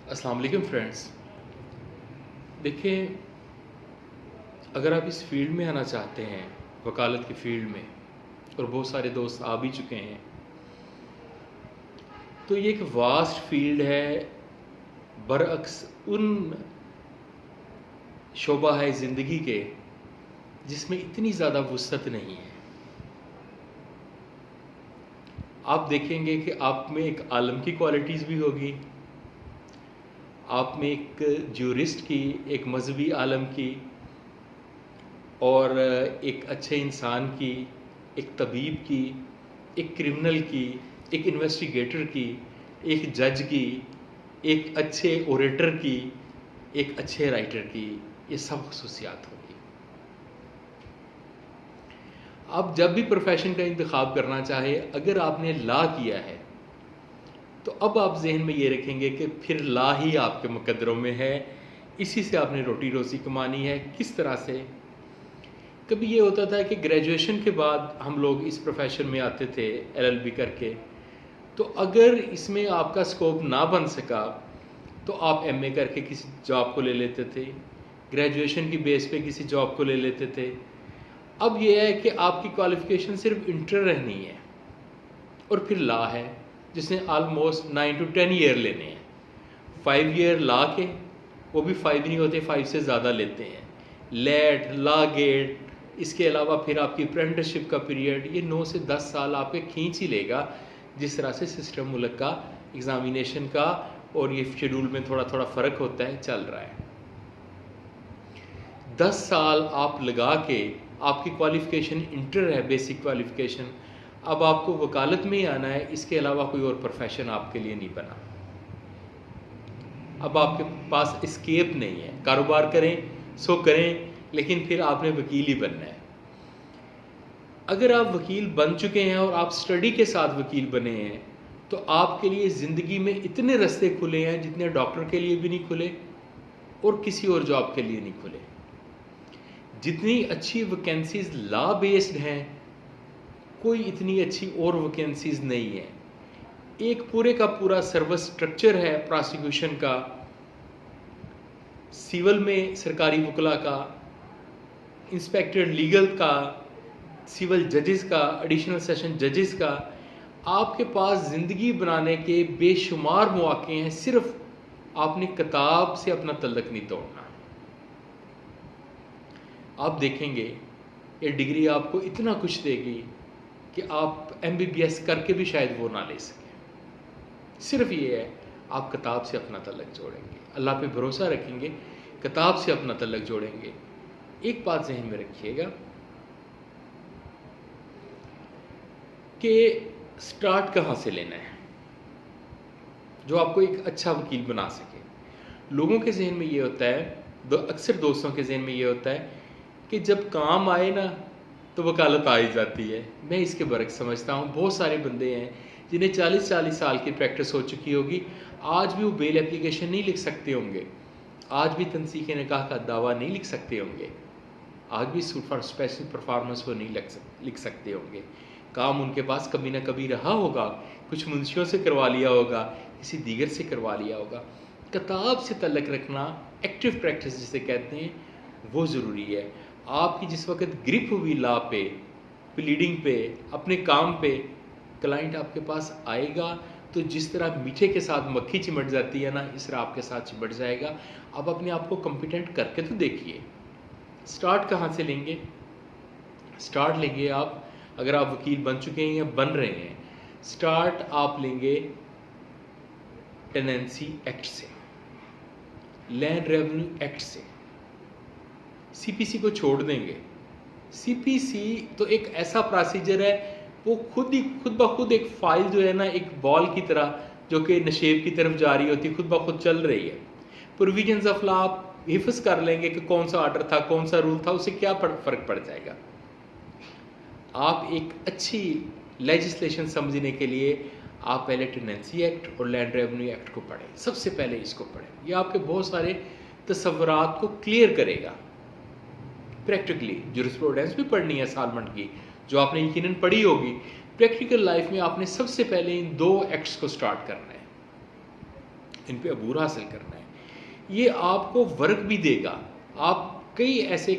अस्सलाम वालेकुम फ्रेंड्स। देखिए, अगर आप इस फील्ड में आना चाहते हैं, वकालत की फील्ड में, और बहुत सारे दोस्त आ भी चुके हैं, तो ये एक वास्ट फील्ड है। बरअक्स उन शोबा है ज़िंदगी के जिसमें इतनी ज़्यादा वुसअत नहीं है। आप देखेंगे कि आप में एक आलम की क्वालिटीज़ भी होगी, आप में एक ज्यूरिस्ट की, एक मजहबी आलम की, और एक अच्छे इंसान की, एक तबीब की, एक क्रिमिनल की, एक इन्वेस्टिगेटर की, एक जज की, एक अच्छे ओरेटर की, एक अच्छे राइटर की, ये सब खसूसियात होगी। आप जब भी प्रोफेशन का इंतखाब करना चाहे, अगर आपने लॉ किया है तो अब आप जहन में ये रखेंगे कि फिर लॉ ही आपके मुकद्दरों में है, इसी से आपने रोटी रोज़ी कमानी है। किस तरह से? कभी ये होता था कि ग्रेजुएशन के बाद हम लोग इस प्रोफेशन में आते थे एलएलबी करके, तो अगर इसमें आपका स्कोप ना बन सका तो आप एमए करके किसी जॉब को ले लेते थे, ग्रेजुएशन की बेस पे किसी जॉब को ले लेते थे। अब ये है कि आपकी क्वालिफ़िकेशन सिर्फ इंटर रहनी है, और फिर लॉ है जिसने आलमोस्ट 9 to 10 ईयर लेने हैं। 5 ईयर लॉ के, वो भी 5 नहीं होते, 5 से ज़्यादा लेते हैं। लेट, लॉ गेट, इसके अलावा फिर आपकी अप्रेंटिसशिप का पीरियड, ये 9 से 10 साल आपके खींच ही लेगा, जिस तरह से सिस्टम मुल्क का एग्ज़ामिनेशन का और ये शेड्यूल में थोड़ा थोड़ा फ़र्क होता है, चल रहा है। 10 साल आप लगा के, आपकी क्वालिफ़िकेशन इंटर है, बेसिक क्वालिफ़िकेशन, अब आपको वकालत में ही आना है, इसके अलावा कोई और प्रोफेशन आपके लिए नहीं बना। अब आपके पास एस्केप नहीं है। कारोबार करें सो करें, लेकिन फिर आपने वकील ही बनना है। अगर आप वकील बन चुके हैं और आप स्टडी के साथ वकील बने हैं, तो आपके लिए ज़िंदगी में इतने रास्ते खुले हैं जितने डॉक्टर के लिए भी नहीं खुले और किसी और जॉब के लिए नहीं खुले। जितनी अच्छी वैकेंसीज लॉ बेस्ड हैं, कोई इतनी अच्छी और वैकेंसीज नहीं है। एक पूरे का पूरा सर्विस स्ट्रक्चर है प्रोसिक्यूशन का, सिविल में सरकारी वकला का, इंस्पेक्टर लीगल का, सिविल जजेस का, एडिशनल सेशन जजेस का। आपके पास ज़िंदगी बनाने के बेशुमार मौके हैं, सिर्फ आपने किताब से अपना तल्लक नहीं तोड़ना। आप देखेंगे ये डिग्री आपको इतना कुछ देगी कि आप MBBS करके भी शायद वो ना ले सकें। सिर्फ ये है, आप किताब से अपना तल्लक जोड़ेंगे, अल्लाह पे भरोसा रखेंगे, किताब से अपना तल्लक जोड़ेंगे। एक बात जहन में रखिएगा कि स्टार्ट कहाँ से लेना है जो आपको एक अच्छा वकील बना सके। लोगों के जहन में ये होता है, अक्सर दोस्तों के जहन में ये होता है कि जब काम आए ना तो वकालत आ ही जाती है। मैं इसके बरक्स समझता हूँ। बहुत सारे बंदे हैं जिन्हें 40-40 साल की प्रैक्टिस हो चुकी होगी, आज भी वो बेल एप्लीकेशन नहीं लिख सकते होंगे, आज भी तनसीख निकाह का दावा नहीं लिख सकते होंगे, आज भी सूट फॉर स्पेशल परफॉर्मेंस वो नहीं लिख सकते होंगे। काम उनके पास कभी ना कभी रहा होगा, कुछ मुंशियों से करवा लिया होगा, किसी दीगर से करवा लिया होगा। किताब से तल्लक रखना, एक्टिव प्रैक्टिस जिसे कहते हैं, वो ज़रूरी है। आपकी जिस वक्त ग्रिप हुई लॉ पे, प्लीडिंग पे, अपने काम पे, क्लाइंट आपके पास आएगा तो जिस तरह मीठे के साथ मक्खी चिमट जाती है ना, इस तरह आपके साथ चिमट जाएगा। आप अपने आप को कॉम्पिटेंट करके तो देखिए। स्टार्ट कहाँ से लेंगे? स्टार्ट लेंगे आप, अगर आप वकील बन चुके हैं या बन रहे हैं, स्टार्ट आप लेंगे टेनेंसी एक्ट से, लैंड रेवेन्यू एक्ट से। CPC को छोड़ देंगे। CPC तो एक ऐसा प्रोसीजर है, वो खुद ब खुद एक फाइल जो है ना, एक बॉल की तरह जो कि नशेब की तरफ जा रही होती है, खुद ब खुद चल रही है। प्रोविजंस ऑफ लॉ आप हिफ्ज कर लेंगे कि कौन सा ऑर्डर था, कौन सा रूल था, उससे क्या फ़र्क पड़ जाएगा। आप एक अच्छी लेजिस्लेशन समझने के लिए आप पहले टेनेंसी एक्ट और लैंड रेवेन्यू एक्ट को पढ़ें, सबसे पहले इसको पढ़ें। ये आपके बहुत सारे तसव्वुरात को क्लियर करेगा। प्रैक्टिकली जूरिस्प्रूडेंस भी पढ़नी है सालमंड की, जो आपने यकीनन पढ़ी होगी। प्रैक्टिकल लाइफ में आपने सबसे पहले इन 2 एक्ट्स को स्टार्ट करना है। इन पे अबूर हासिल करना है। ये आपको वर्क भी देगा। आप कई ऐसे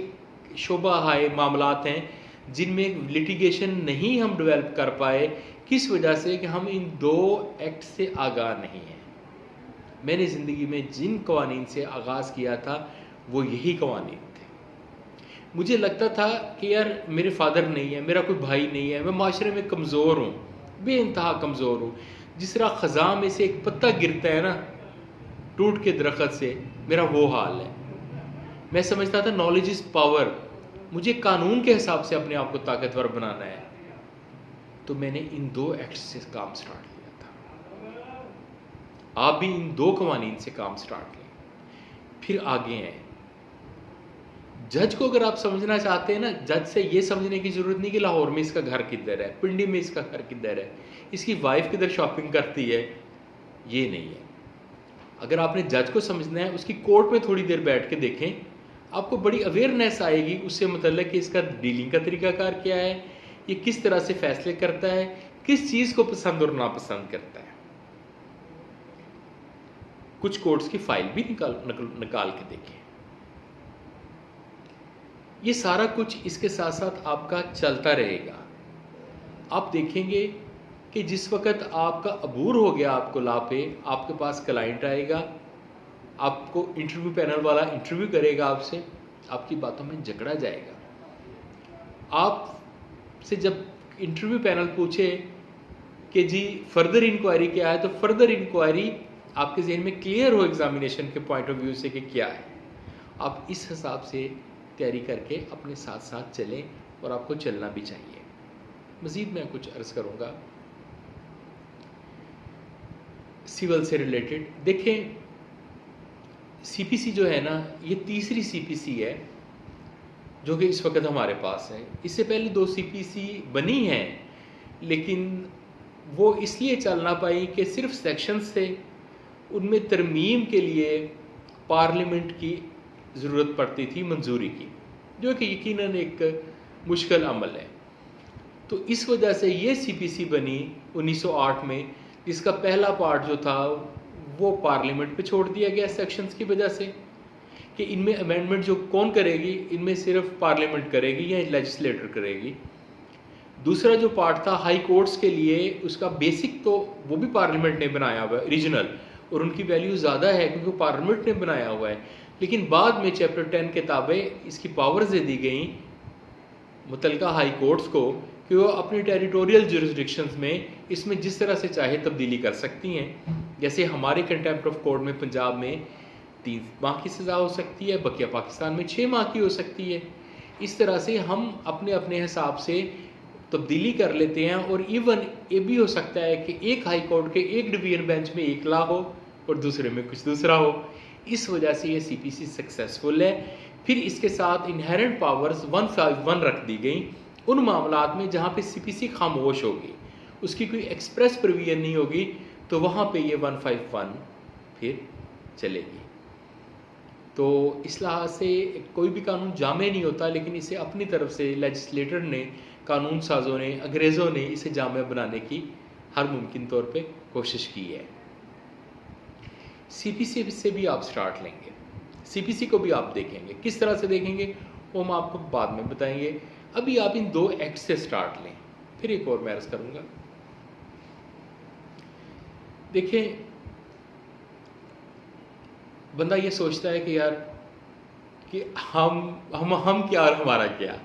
शोबा हाय मामलात हैं जिनमें लिटिगेशन नहीं हम डेवलप कर पाए, किस वजह से कि हम इन 2 एक्ट से आगाह नहीं हैं। मैंने ज़िंदगी में जिन कवानीन से आगाज़ किया था वो यही कवानीन थे। मुझे लगता था कि यार मेरे फादर नहीं है, मेरा कोई भाई नहीं है, मैं माशरे में कमज़ोर हूँ, बेइंतहा कमज़ोर हूँ। जिस तरह ख़ज़ां में से एक पत्ता गिरता है ना टूट के दरख्त से, मेरा वो हाल है। मैं समझता था नॉलेज इज़ पावर, मुझे कानून के हिसाब से अपने आप को ताकतवर बनाना है। तो मैंने इन 2 एक्ट्स से काम स्टार्ट किया था। आप भी इन 2 कवानीन से काम स्टार्ट लें, फिर आगे हैं। जज को अगर आप समझना चाहते हैं ना, जज से ये समझने की ज़रूरत नहीं कि लाहौर में इसका घर किधर है, पिंडी में इसका घर किधर है, इसकी वाइफ किधर शॉपिंग करती है, ये नहीं है। अगर आपने जज को समझना है, उसकी कोर्ट में थोड़ी देर बैठ के देखें, आपको बड़ी अवेयरनेस आएगी उससे मतलब कि इसका डीलिंग का तरीकाकार क्या है, ये किस तरह से फैसले करता है, किस चीज़ को पसंद और नापसंद करता है। कुछ कोर्ट्स की फाइल भी निकाल के देखें। ये सारा कुछ इसके साथ साथ आपका चलता रहेगा। आप देखेंगे कि जिस वक्त आपका अबूर हो गया आपको ला पे, आपके पास क्लाइंट आएगा, आपको इंटरव्यू पैनल वाला इंटरव्यू करेगा आपसे, आपकी बातों में जकड़ा जाएगा। आपसे जब इंटरव्यू पैनल पूछे कि जी फर्दर इंक्वायरी क्या है, तो फर्दर इंक्वायरी आपके जहन में क्लियर हो एग्जामिनेशन के पॉइंट ऑफ व्यू से कि क्या है। आप इस हिसाब से तैयारी करके अपने साथ साथ चलें और आपको चलना भी चाहिए। मज़ीद मैं कुछ अर्ज़ करूँगा सिविल से रिलेटेड। देखें, सीपीसी जो है ना, ये तीसरी सीपीसी है जो कि इस वक्त हमारे पास है। इससे पहले 2 सीपीसी बनी हैं, लेकिन वो इसलिए चल ना पाई कि सिर्फ सेक्शंस थे, उनमें तरमीम के लिए पार्लियामेंट की ज़रूरत पड़ती थी, मंजूरी की, जो कि यकीनन एक मुश्किल अमल है। तो इस वजह से ये सीपीसी बनी 1908 में, जिसका पहला पार्ट जो था वो पार्लियामेंट पे छोड़ दिया गया सेक्शंस की वजह से कि इनमें अमेंडमेंट जो कौन करेगी, इनमें सिर्फ पार्लियामेंट करेगी या लेजिस्लेटर करेगी। दूसरा जो पार्ट था हाई कोर्ट्स के लिए, उसका बेसिक तो वो भी पार्लियामेंट ने बनाया हुआ है ओरिजिनल, और उनकी वैल्यू ज़्यादा है क्योंकि पार्लियामेंट ने बनाया हुआ है। लेकिन बाद में चैप्टर 10 किताबें इसकी पावर्स दे दी गई मुतलका हाई कोर्ट्स को कि वो अपनी टेरिटोरियल जुरिस्डिक्शंस में इसमें जिस तरह से चाहे तब्दीली कर सकती हैं। जैसे हमारे कंटेम्प्ट ऑफ कोर्ट में पंजाब में 3 माह की सज़ा हो सकती है, बकिया पाकिस्तान में 6 माह की हो सकती है। इस तरह से हम अपने अपने हिसाब से तब्दीली कर लेते हैं। और इवन ये भी हो सकता है कि एक हाई कोर्ट के एक डिवीजन बेंच में एक ला हो और दूसरे में कुछ दूसरा हो। इस वजह से ये सीपीसी सक्सेसफुल है। फिर इसके साथ इनहेरेंट पावर्स 151 रख दी गई उन मामलात में जहाँ पे सीपीसी खामोश होगी, उसकी कोई एक्सप्रेस प्रोविजन नहीं होगी, तो वहाँ पे ये 151 फिर चलेगी। तो इस लिहाज से कोई भी कानून जामे नहीं होता, लेकिन इसे अपनी तरफ से लेजिस्लेटर ने, कानून साजों ने, अंग्रेज़ों ने इसे जामे बनाने की हर मुमकिन तौर पे कोशिश की है। सीपीसी से भी आप स्टार्ट लेंगे, सीपीसी को भी आप देखेंगे, किस तरह से देखेंगे वो हम आपको बाद में बताएंगे। अभी आप इन 2 एक्ट से स्टार्ट लें, फिर एक और मैं अर्ज़ करूँगा। देखें, बंदा ये सोचता है कि यार कि हम क्या और हमारा क्या।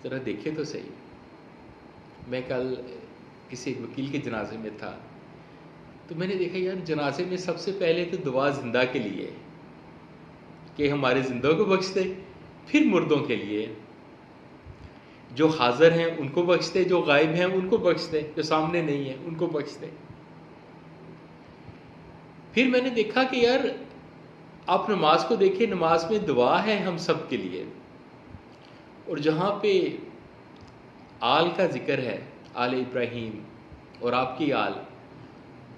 ज़रा देखें तो सही। मैं कल किसी एक वकील के जनाजे में था, तो मैंने देखा यार जनाजे में सबसे पहले तो दुआ जिंदा के लिए कि हमारे जिंदों को बख्श दे, फिर मुर्दों के लिए, जो हाजिर हैं उनको बख्श दे, जो गायब हैं उनको बख्श दे, जो सामने नहीं है उनको बख्श दे। फिर मैंने देखा कि यार आप नमाज को देखिए, नमाज में दुआ है हम सब के लिए, और जहाँ पे आल का जिक्र है, आल इब्राहीम और आपकी आल,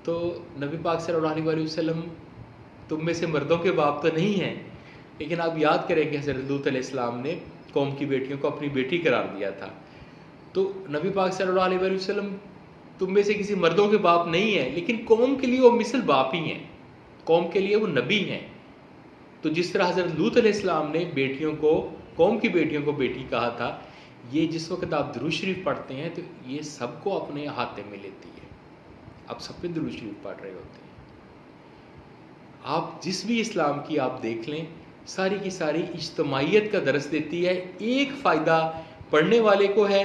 तो नबी पाक सल्लल्लाहु अलैहि वसल्लम तुम में से मर्दों के बाप तो नहीं हैं, लेकिन आप याद करें कि हज़रत लूत अलैहिस्सलाम ने कौम की बेटियों को अपनी बेटी करार दिया था। तो नबी पाक सल्लल्लाहु अलैहि वसल्लम तुम में से किसी मर्दों के बाप नहीं है, लेकिन कौम के लिए वो मिसल बाप ही हैं, कौम के लिए वो नबी हैं। तो जिस तरह हज़रत लूत अलैहिस्सलाम ने बेटियों को, कौम की बेटियों को बेटी कहा था, ये जिस वक्त आप दुरूद शरीफ पढ़ते हैं तो ये सबको अपने हाथे में लेती है, आप सब पे दुरूद शरीफ पढ़ रहे होते हैं। आप जिस भी इस्लाम की आप देख लें, सारी की सारी इज्तमाइयत का दर्स देती है। एक फ़ायदा पढ़ने वाले को है,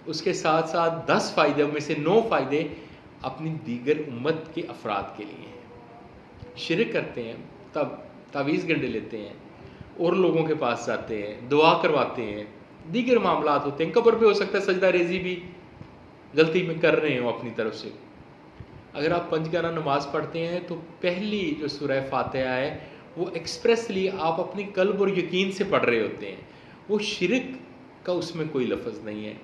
उसके साथ साथ 10 फ़ायदे में से 9 फ़ायदे अपनी दीगर उम्मत के अफराद के लिए हैं। शिरक करते हैं, तब तावीज़ गंढे लेते हैं, और लोगों के पास जाते हैं, दुआ करवाते हैं, दीगर मामलात होते हैं। कब्र पे हो सकता है सजदा रेजी भी गलती में कर रहे हो अपनी तरफ से। अगर आप पंजगाना नमाज़ पढ़ते हैं तो पहली जो सूरह फातिहा है वो एक्सप्रेसली आप अपनी कल्ब और यकीन से पढ़ रहे होते हैं, वो शिरक का उसमें कोई लफ्ज़ नहीं है।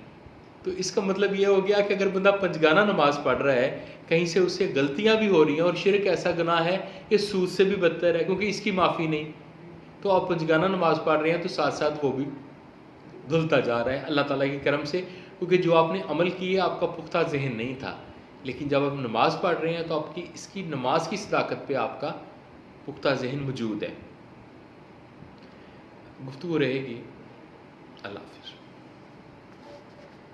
तो इसका मतलब ये हो गया कि अगर बंदा पंजगाना नमाज़ पढ़ रहा है, कहीं से उससे गलतियां भी हो रही हैं, और शिरक ऐसा गुनाह है कि सूद से भी बदतर है, क्योंकि इसकी माफ़ी नहीं, तो आप पंजगाना नमाज़ पढ़ रहे हैं तो साथ साथ वो भी धुलता जा रहा है अल्लाह ताला के करम से, क्योंकि जो आपने अमल किया आपका पुख्ता जहन नहीं था। लेकिन जब आप नमाज़ पढ़ रहे हैं तो आपकी इसकी नमाज की सदाकत पे आपका पुख्ता जहन मौजूद है। गुफ्तगू रहेगी। अल्लाह हाफ़िज़।